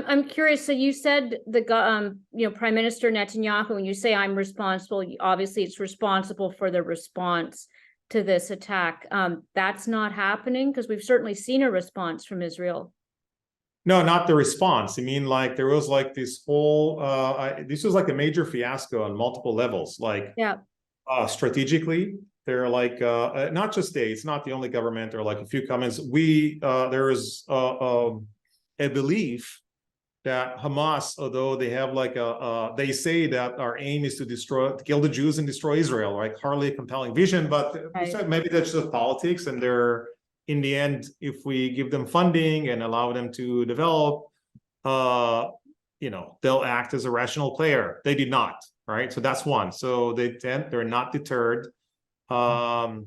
I'm curious. So you said Prime Minister Netanyahu, when you say I'm responsible, obviously it's responsible for the response to this attack. That's not happening because we've certainly seen a response from Israel. No, not the response. I mean, like there was like this whole, this was like a major fiasco on multiple levels. Like, yeah, strategically, they're like not just it's not the only government. Or like a few comments. There is a belief that Hamas, although they have like they say that our aim is to kill the Jews and destroy Israel, right? Hardly a compelling vision, but right. maybe that's just politics. And they're, in the end, if we give them funding and allow them to develop, they'll act as a rational player. They did not, right? So that's one. So they're not deterred. The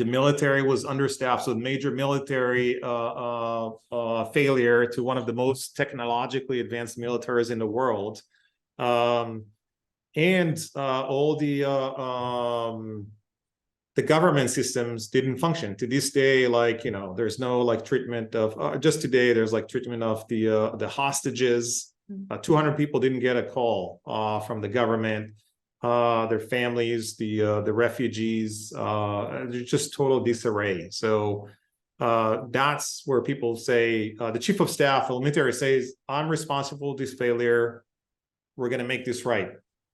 military was understaffed, so major military failure to one of the most technologically advanced militaries in the world, and all the government systems didn't function to this day. Like there's no like treatment of just today. There's like treatment of the hostages. 200 people didn't get a call from the government. Their families, the refugees, there's just total disarray. So that's where people say the chief of staff, the military, says, "I'm responsible for this failure. We're going to make this right."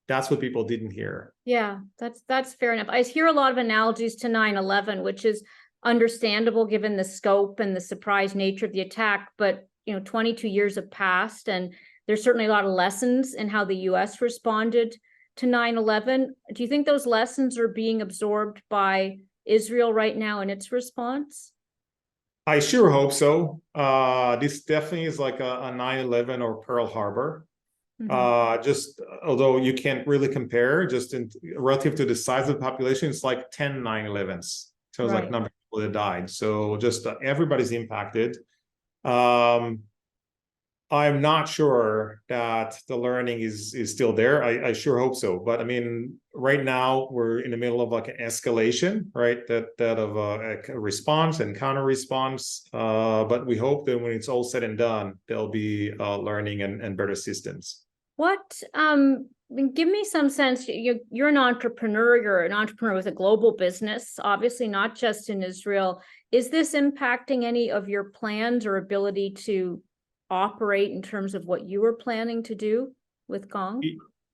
That's what people didn't hear. Yeah, that's fair enough. I hear a lot of analogies to 9/11, which is understandable given the scope and the surprise nature of the attack. But 22 years have passed, and there's certainly a lot of lessons in how the U.S. responded to 9/11. Do you think those lessons are being absorbed by Israel right now in its response? I sure hope so. This definitely is like a 9/11 or Pearl Harbor. Just although you can't really compare, just in relative to the size of the population, it's like 10 9/11s. So it's like number of people that died. So just everybody's impacted. I'm not sure that the learning is still there. I sure hope so. But I mean, right now we're in the middle of like an escalation, right? That of a response and counter response. But we hope that when it's all said and done, there'll be learning and better systems. Give me some sense. You're an entrepreneur. You're an entrepreneur with a global business, obviously not just in Israel. Is this impacting any of your plans or ability to operate in terms of what you were planning to do with Gong?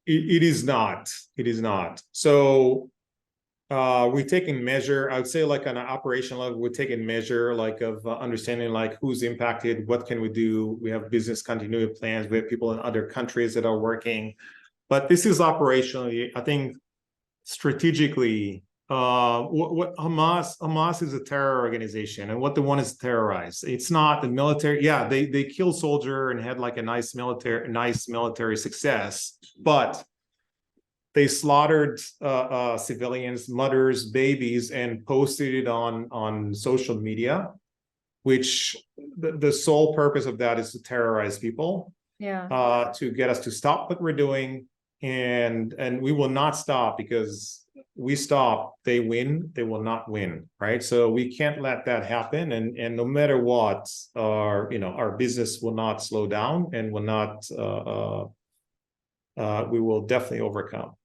It is not. It is not. So we're taking measure, I would say, like on an operational level, we're taking measure like of understanding like who's impacted, what can we do. We have business continuity plans. We have people in other countries that are working. But this is operationally, I think, strategically, what Hamas is a terror organization, and what they want is to terrorize. It's not the military. Yeah, they kill soldier and had like a nice military success, but they slaughtered civilians, mothers, babies, and posted it on social media, which the sole purpose of that is to terrorize people. Yeah. To get us to stop what we're doing, and we will not stop, because we stop, they win, they will not win, right? So we can't let that happen, and no matter what, our business will not slow down, and will not we will definitely overcome.